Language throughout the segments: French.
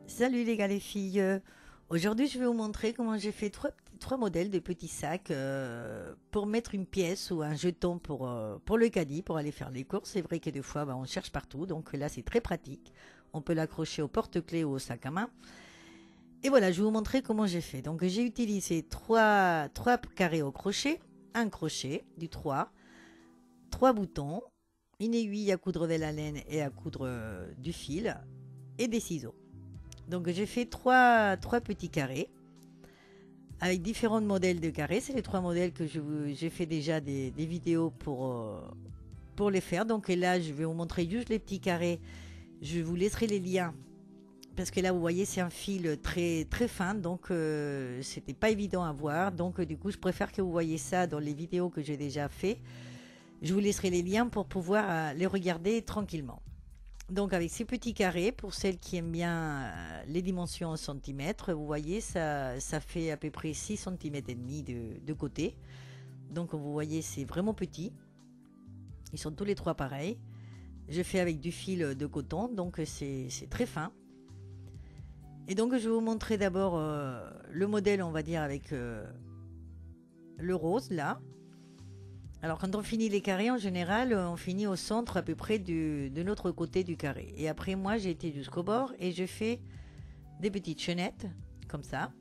Salut les gars, les filles. Aujourd'hui, je vais vous montrer comment j'ai fait trois modèles de petits sacs pour mettre une pièce ou un jeton pour le caddie, pour aller faire les courses. C'est vrai que des fois, on cherche partout, donc là, c'est très pratique. On peut l'accrocher au porte-clés ou au sac à main. Et voilà, je vais vous montrer comment j'ai fait. Donc, j'ai utilisé trois carrés au crochet, un crochet, du 3, trois boutons, une aiguille à coudre de la laine et à coudre du fil et des ciseaux. Donc j'ai fait trois petits carrés avec différents modèles de carrés. C'est les trois modèles que j'ai fait déjà des vidéos pour les faire. Donc là, je vais vous montrer juste les petits carrés. Je vous laisserai les liens parce que là, vous voyez, c'est un fil très très fin, donc c'était pas évident à voir. Donc du coup, je préfère que vous voyez ça dans les vidéos que j'ai déjà fait. Je vous laisserai les liens pour pouvoir les regarder tranquillement. Donc avec ces petits carrés, pour celles qui aiment bien les dimensions en centimètres, vous voyez, ça fait à peu près 6 cm et demi de côté. Donc vous voyez, c'est vraiment petit. Ils sont tous les trois pareils. Je fais avec du fil de coton, donc c'est très fin. Et donc je vais vous montrer d'abord le modèle, on va dire, avec le rose là. Alors quand on finit les carrés, en général, on finit au centre à peu près de notre côté du carré. Et après, moi, j'ai été jusqu'au bord et je fais des petites chaînettes, comme ça.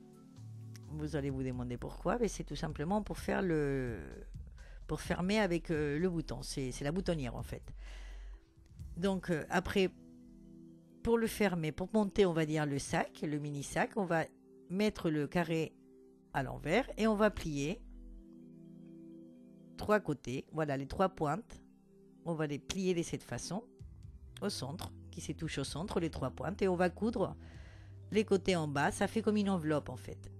Vous allez vous demander pourquoi, mais c'est tout simplement pour faire pour fermer avec le bouton. C'est la boutonnière en fait. Donc après, pour le fermer, pour monter, on va dire le sac, le mini sac, on va mettre le carré à l'envers et on va plier trois côtés. Voilà les trois pointes. On va les plier de cette façon au centre, qui se touche au centre, les trois pointes, et on va coudre les côtés en bas. Ça fait comme une enveloppe en fait.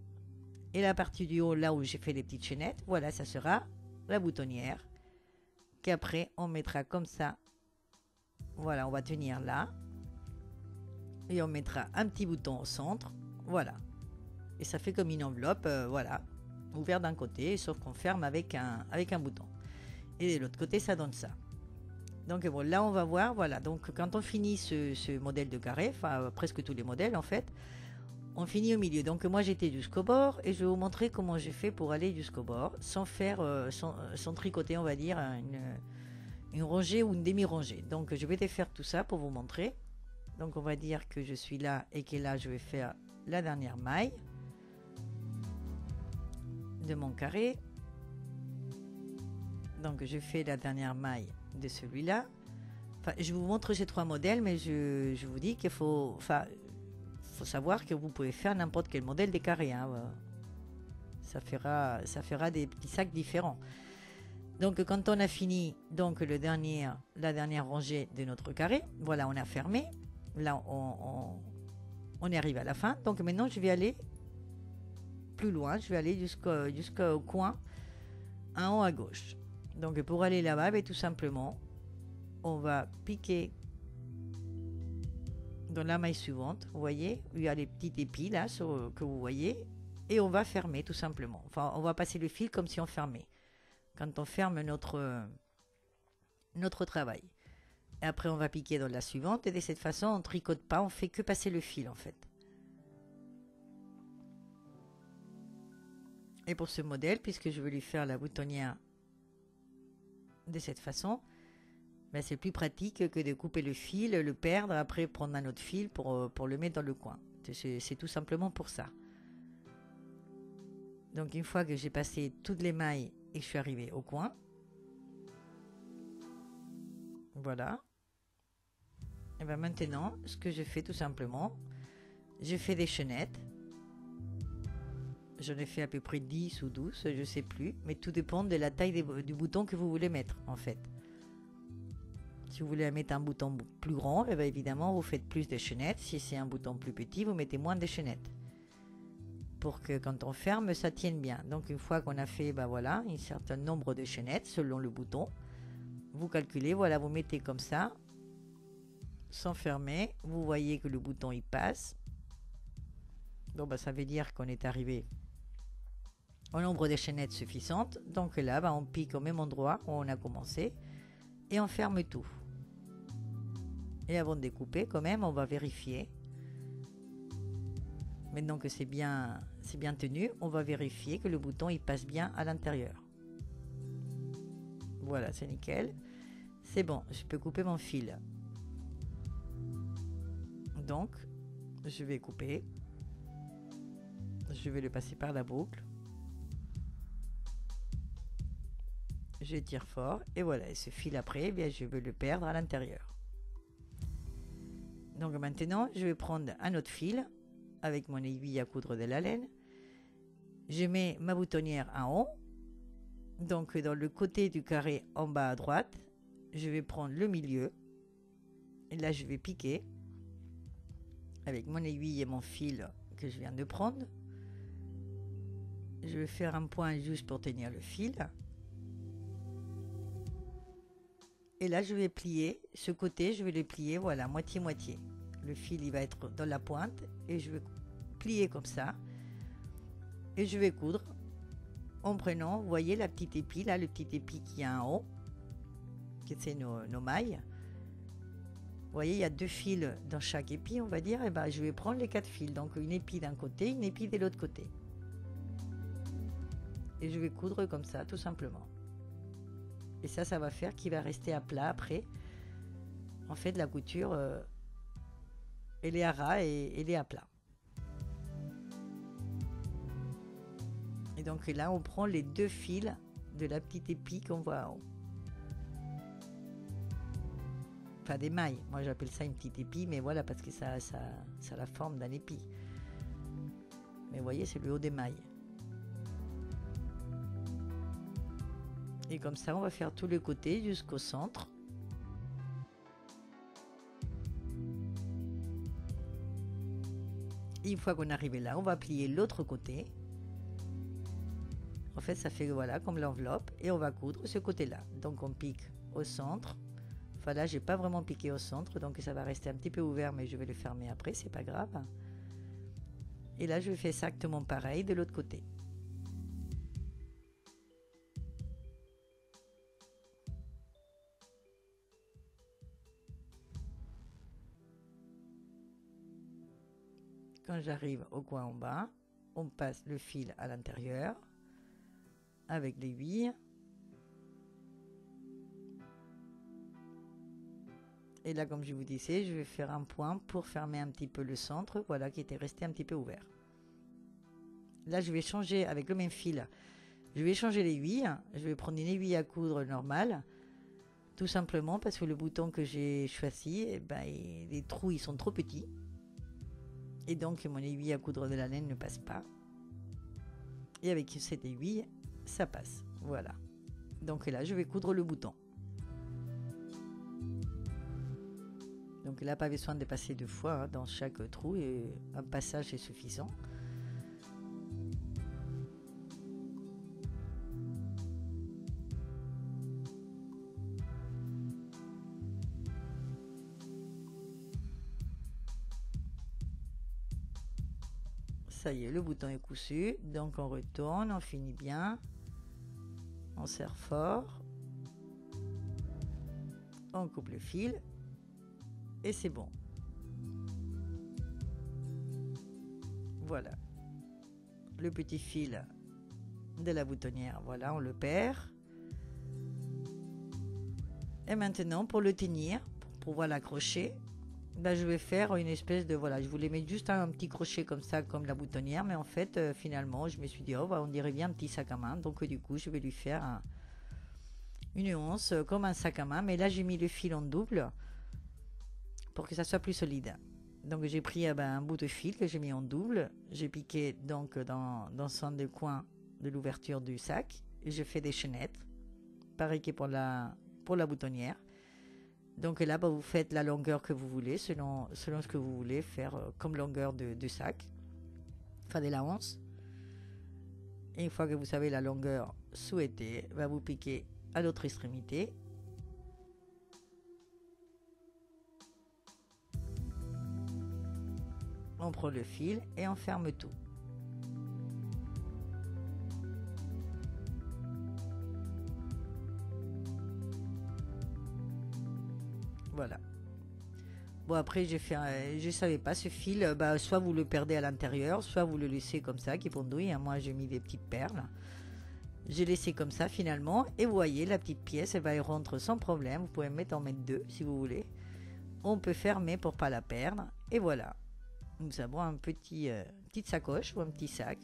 Et la partie du haut, là où j'ai fait les petites chaînettes, voilà, ça sera la boutonnière. Qu'après, on mettra comme ça. Voilà, on va tenir là. Et on mettra un petit bouton au centre. Voilà. Et ça fait comme une enveloppe, voilà. Ouvert d'un côté, sauf qu'on ferme avec un bouton. Et de l'autre côté, ça donne ça. Donc bon, là, on va voir, voilà. Donc quand on finit ce modèle de carré, enfin presque tous les modèles en fait, on finit au milieu. Donc moi j'étais jusqu'au bord et je vais vous montrer comment j'ai fait pour aller jusqu'au bord sans faire, sans tricoter, on va dire, une rangée ou une demi-rangée. Donc je vais défaire tout ça pour vous montrer. Donc on va dire que je suis là et que là je vais faire la dernière maille de mon carré. Donc je fais la dernière maille de celui-là. Enfin, je vous montre ces trois modèles, mais je vous dis qu'il faut, enfin, faut savoir que vous pouvez faire n'importe quel modèle des carrés. Hein. Ça fera des petits sacs différents. Donc quand on a fini donc la dernière rangée de notre carré, voilà, on a fermé. Là, on y arrive à la fin. Donc maintenant, je vais aller plus loin. Je vais aller jusqu'au coin en haut à gauche. Donc pour aller là-bas, ben, tout simplement, on va piquer dans la maille suivante. Vous voyez, il y a les petits épis là que vous voyez. Et on va fermer tout simplement. Enfin, on va passer le fil comme si on fermait. Quand on ferme notre travail. Et après, on va piquer dans la suivante. Et de cette façon, on ne tricote pas. On fait que passer le fil en fait. Et pour ce modèle, puisque je veux lui faire la boutonnière de cette façon, ben c'est plus pratique que de couper le fil, le perdre, après prendre un autre fil pour le mettre dans le coin. C'est tout simplement pour ça. Donc une fois que j'ai passé toutes les mailles et que je suis arrivée au coin, voilà. Et bien maintenant, ce que je fais tout simplement, je fais des chaînettes. J'en ai fait à peu près 10 ou 12, je ne sais plus, mais tout dépend de la taille du bouton que vous voulez mettre en fait. Si vous voulez mettre un bouton plus grand, eh bien évidemment vous faites plus de chaînettes. Si c'est un bouton plus petit, vous mettez moins de chaînettes. Pour que quand on ferme, ça tienne bien. Donc une fois qu'on a fait ben voilà, un certain nombre de chaînettes selon le bouton, vous calculez, voilà, vous mettez comme ça, sans fermer. Vous voyez que le bouton il passe. Donc ben, ça veut dire qu'on est arrivé au nombre de chaînettes suffisantes. Donc là, ben, on pique au même endroit où on a commencé et on ferme tout. Et avant de découper, quand même, on va vérifier Maintenant que c'est bien tenu, on va vérifier que le bouton il passe bien à l'intérieur. Voilà, c'est nickel. C'est bon, je peux couper mon fil. Donc, je vais couper. Je vais le passer par la boucle. Je tire fort et voilà, et ce fil après, eh bien, je vais le perdre à l'intérieur. Donc maintenant, je vais prendre un autre fil avec mon aiguille à coudre de la laine. Je mets ma boutonnière en haut. Donc dans le côté du carré en bas à droite, je vais prendre le milieu. Et là, je vais piquer avec mon aiguille et mon fil que je viens de prendre. Je vais faire un point juste pour tenir le fil. Et là, je vais plier. Ce côté, je vais le plier, voilà, moitié-moitié. Le fil, il va être dans la pointe. Et je vais plier comme ça. Et je vais coudre en prenant, vous voyez, la petite épi, là, le petit épi qui est en haut. Que c'est nos mailles. Vous voyez, il y a 2 fils dans chaque épi, on va dire. Et ben, je vais prendre les 4 fils. Donc, une épi d'un côté, une épi de l'autre côté. Et je vais coudre comme ça, tout simplement. Et ça va faire qu'il va rester à plat après. En fait, la couture, elle est à ras et elle est à plat. Et donc là, on prend les 2 fils de la petite épi qu'on voit en haut. Enfin, des mailles. Moi, j'appelle ça une petite épi, mais voilà, parce que ça a la forme d'un épi. Mais vous voyez, c'est le haut des mailles. Et comme ça, on va faire tous les côtés jusqu'au centre. Et une fois qu'on est arrivé là, on va plier l'autre côté. En fait, ça fait voilà comme l'enveloppe. Et on va coudre ce côté-là. Donc, on pique au centre. Enfin, là, j'ai pas vraiment piqué au centre. Donc, ça va rester un petit peu ouvert, mais je vais le fermer après. C'est pas grave. Et là, je fais exactement pareil de l'autre côté. Quand j'arrive au coin en bas, on passe le fil à l'intérieur avec l'aiguille. Et là, comme je vous disais, je vais faire un point pour fermer un petit peu le centre, voilà, qui était resté un petit peu ouvert. Là, je vais changer avec le même fil. Je vais changer l'aiguille. Je vais prendre une aiguille à coudre normale. Tout simplement parce que le bouton que j'ai choisi, eh ben, les trous ils sont trop petits. Et donc mon aiguille à coudre de la laine ne passe pas. Et avec cette aiguille, ça passe. Voilà. Donc là, je vais coudre le bouton. Donc là, pas besoin de passer 2 fois dans chaque trou et un passage est suffisant. Ça y est, le bouton est cousu. Donc on retourne, on finit bien. On serre fort. On coupe le fil. Et c'est bon. Voilà. Le petit fil de la boutonnière, voilà, on le perd. Et maintenant, pour le tenir, pour pouvoir l'accrocher, ben, je vais faire une espèce de, voilà, je voulais mettre juste un petit crochet comme ça, comme la boutonnière, mais en fait, finalement, je me suis dit, oh, bah, on dirait bien un petit sac à main, donc du coup, je vais lui faire une once comme un sac à main, mais là, j'ai mis le fil en double pour que ça soit plus solide. Donc, j'ai pris un bout de fil que j'ai mis en double, j'ai piqué donc dans le centre du coin de l'ouverture du sac, et je fais des chaînettes, pareil que pour la boutonnière. Donc là, bah, vous faites la longueur que vous voulez, selon ce que vous voulez faire comme longueur de sac, enfin de la once. Et une fois que vous savez la longueur souhaitée, bah, vous piquez à l'autre extrémité. On prend le fil et on ferme tout. Voilà. Bon, après, je savais pas, ce fil, soit vous le perdez à l'intérieur, soit vous le laissez comme ça, qui pendouille, hein. Moi, j'ai mis des petites perles. J'ai laissé comme ça, finalement. Et vous voyez, la petite pièce, elle va y rentrer sans problème. Vous pouvez en mettre deux, si vous voulez. On peut fermer pour pas la perdre. Et voilà. Nous avons petite sacoche ou un petit sac.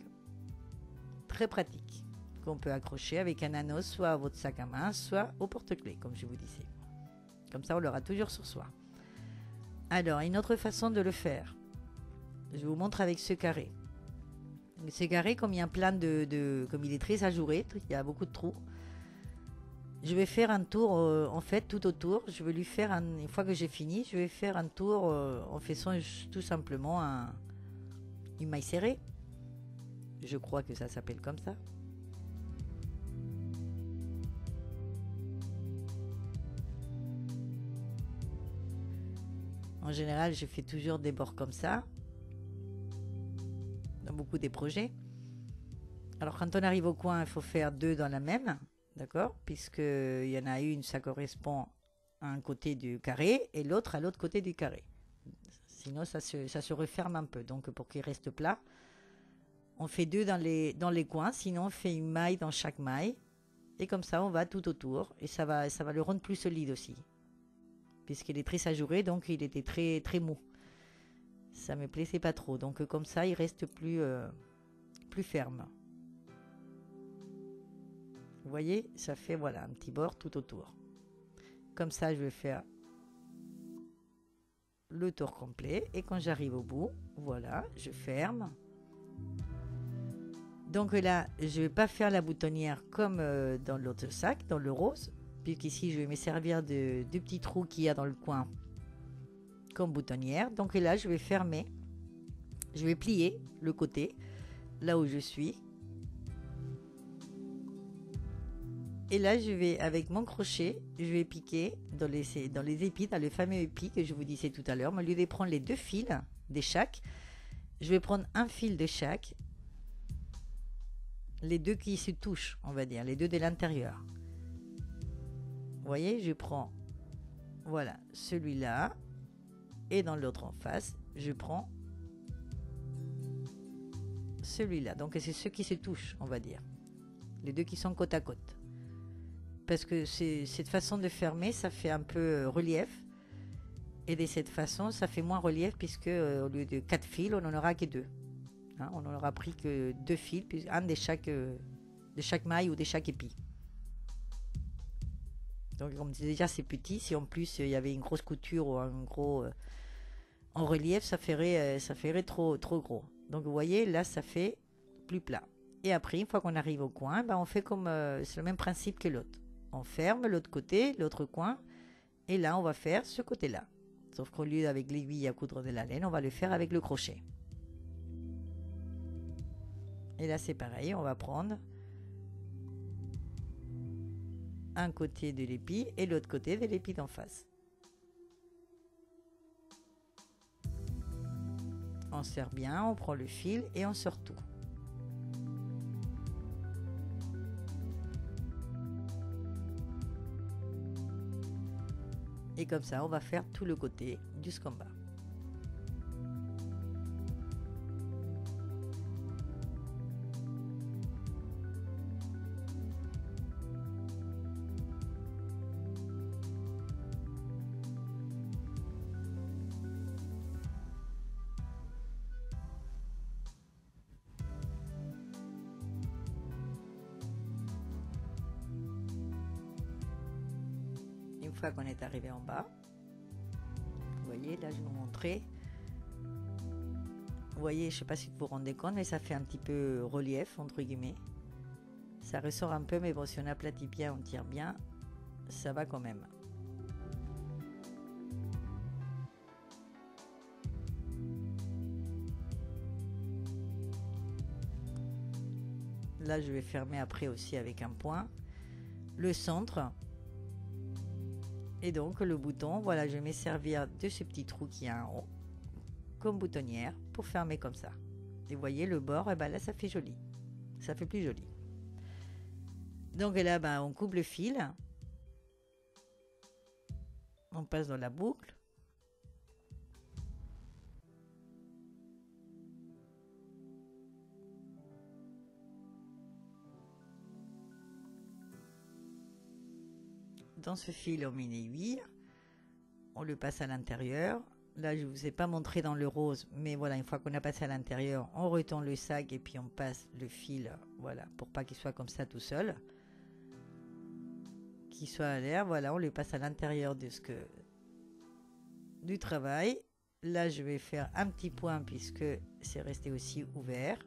Très pratique. Qu'on peut accrocher avec un anneau, soit à votre sac à main, soit au porte-clés, comme je vous disais. Comme ça, on l'aura toujours sur soi. Alors, une autre façon de le faire. Je vous montre avec ce carré. Ce carré, comme il y a plein comme il est très ajouré, il y a beaucoup de trous. Je vais faire un tour, en fait, tout autour. Je vais lui faire, une fois que j'ai fini, je vais faire un tour en faisant tout simplement une maille serrée. Je crois que ça s'appelle comme ça. En général, je fais toujours des bords comme ça, dans beaucoup des projets. Alors, quand on arrive au coin, il faut faire deux dans la même, d'accord? Puisqu'il y en a une, ça correspond à un côté du carré et l'autre à l'autre côté du carré. Sinon, ça se referme un peu. Donc, pour qu'il reste plat, on fait deux dans les coins. Sinon, on fait une maille dans chaque maille. Et comme ça, on va tout autour. Et ça va le rendre plus solide aussi. Puisqu'il est très ajouré, donc il était très, très mou. Ça me plaisait pas trop. Donc, comme ça, il reste plus ferme. Vous voyez, ça fait voilà un petit bord tout autour. Comme ça, je vais faire le tour complet. Et quand j'arrive au bout, voilà, je ferme. Donc là, je ne vais pas faire la boutonnière comme dans l'autre sac, dans le rose. Puisqu'ici, je vais me servir du petit trou qu'il y a dans le coin comme boutonnière. Donc là, je vais fermer. Je vais plier le côté, là où je suis. Et là, je vais, avec mon crochet, je vais piquer dans les épis, dans le fameux épi que je vous disais tout à l'heure. Au lieu de prendre les deux fils de chaque, je vais prendre un fil de chaque, les deux qui se touchent, on va dire, les deux de l'intérieur. Vous voyez, je prends, voilà, celui-là, et dans l'autre en face, je prends celui-là. Donc, c'est ceux qui se touchent, on va dire. Les deux qui sont côte à côte. Parce que cette façon de fermer, ça fait un peu relief. Et de cette façon, ça fait moins relief puisque au lieu de 4 fils, on n'en aura que 2. Hein, on n'aura pris que 2 fils, un de chaque maille ou de chaque épi. Donc comme déjà c'est petit, si en plus il y avait une grosse couture ou un gros en relief, ça ferait trop gros. Donc vous voyez, là ça fait plus plat. Et après, une fois qu'on arrive au coin, on fait comme c'est le même principe que l'autre. On ferme l'autre côté, l'autre coin, et là on va faire ce côté-là. Sauf qu'au lieu avec l'aiguille à coudre de la laine, on va le faire avec le crochet. Et là c'est pareil, on va prendre un côté de l'épi et l'autre côté de l'épi d'en face. On serre bien, on prend le fil et on sort tout. Et comme ça, on va faire tout le côté jusqu'en bas. Une fois qu'on est arrivé en bas, vous voyez, là je vais vous montrer. Vous voyez, je ne sais pas si vous vous rendez compte, mais ça fait un petit peu relief, entre guillemets. Ça ressort un peu, mais bon, si on aplatit bien, on tire bien, ça va quand même. Là, je vais fermer après aussi avec un point. Le centre. Et donc, le bouton, voilà, je vais me servir de ce petit trou qui est en haut, comme boutonnière, pour fermer comme ça. Et vous voyez, le bord, et là, ça fait joli. Ça fait plus joli. Donc là, on coupe le fil. On passe dans la boucle. dans ce fil, on met une aiguille, on le passe à l'intérieur. Là, je ne vous ai pas montré dans le rose, mais voilà, une fois qu'on a passé à l'intérieur, on retourne le sac et puis on passe le fil, voilà, pour pas qu'il soit comme ça tout seul, qu'il soit à l'air. Voilà, on le passe à l'intérieur du travail. Là, je vais faire un petit point puisque c'est resté aussi ouvert.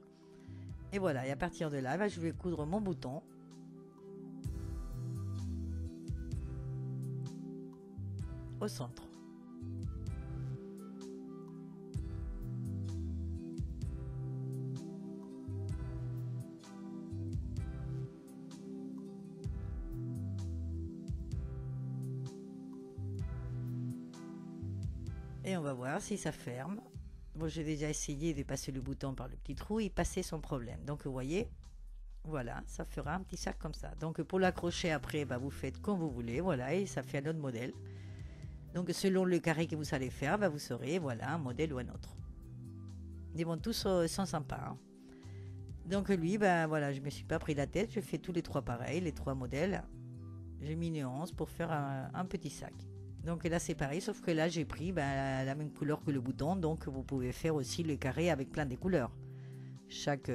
Et voilà, et à partir de là, je vais coudre mon bouton. Au centre. Et on va voir si ça ferme. Bon, j'ai déjà essayé de passer le bouton par le petit trou et passer sans problème. Donc, vous voyez, voilà, ça fera un petit sac comme ça. Donc, pour l'accrocher après, vous faites comme vous voulez. Voilà, et ça fait un autre modèle. Donc, selon le carré que vous allez faire, vous saurez, voilà, un modèle ou un autre. Ils vont tous sont sympas. Hein. Donc, lui, voilà, je ne me suis pas pris la tête. Je fais tous les trois pareils, les trois modèles. J'ai mis nuance pour faire un petit sac. Donc là c'est pareil, sauf que là j'ai pris la même couleur que le bouton, donc vous pouvez faire aussi le carré avec plein de couleurs. Chaque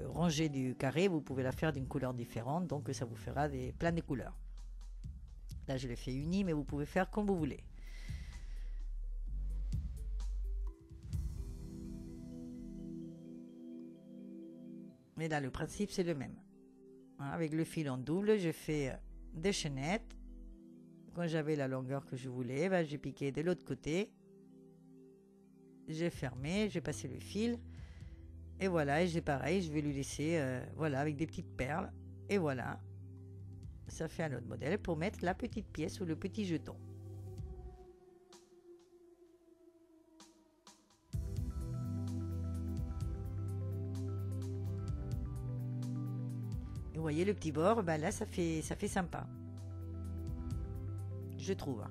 rangée du carré, vous pouvez la faire d'une couleur différente, donc ça vous fera plein de couleurs. Là je l'ai fait uni, mais vous pouvez faire comme vous voulez. Mais là le principe c'est le même. Hein, avec le fil en double, je fais des chaînettes. Quand j'avais la longueur que je voulais, j'ai piqué de l'autre côté. J'ai fermé, j'ai passé le fil. Et voilà, et j'ai pareil, je vais lui laisser, voilà, avec des petites perles. Et voilà, ça fait un autre modèle pour mettre la petite pièce ou le petit jeton. Et vous voyez le petit bord, là ça fait sympa. Je trouve.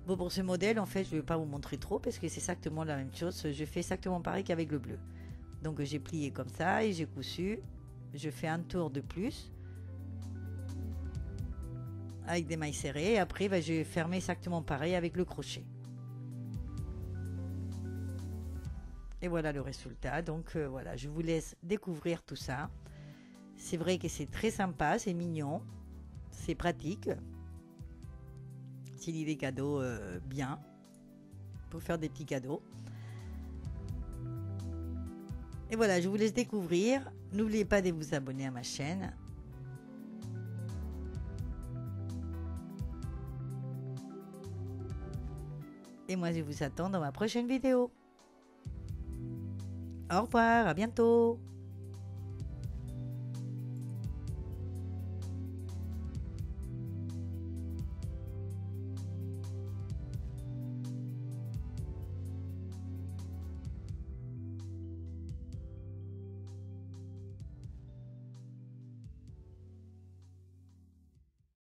Bon, pour ce modèle, en fait, je ne vais pas vous montrer trop parce que c'est exactement la même chose. Je fais exactement pareil qu'avec le bleu. Donc, j'ai plié comme ça et j'ai cousu. Je fais un tour de plus avec des mailles serrées. Et après, je vais fermer exactement pareil avec le crochet. Et voilà le résultat. Donc, voilà, je vous laisse découvrir tout ça. C'est vrai que c'est très sympa, c'est mignon, c'est pratique. C'est des cadeaux bien pour faire des petits cadeaux. Et voilà, je vous laisse découvrir. N'oubliez pas de vous abonner à ma chaîne. Et moi, je vous attends dans ma prochaine vidéo. Au revoir, à bientôt.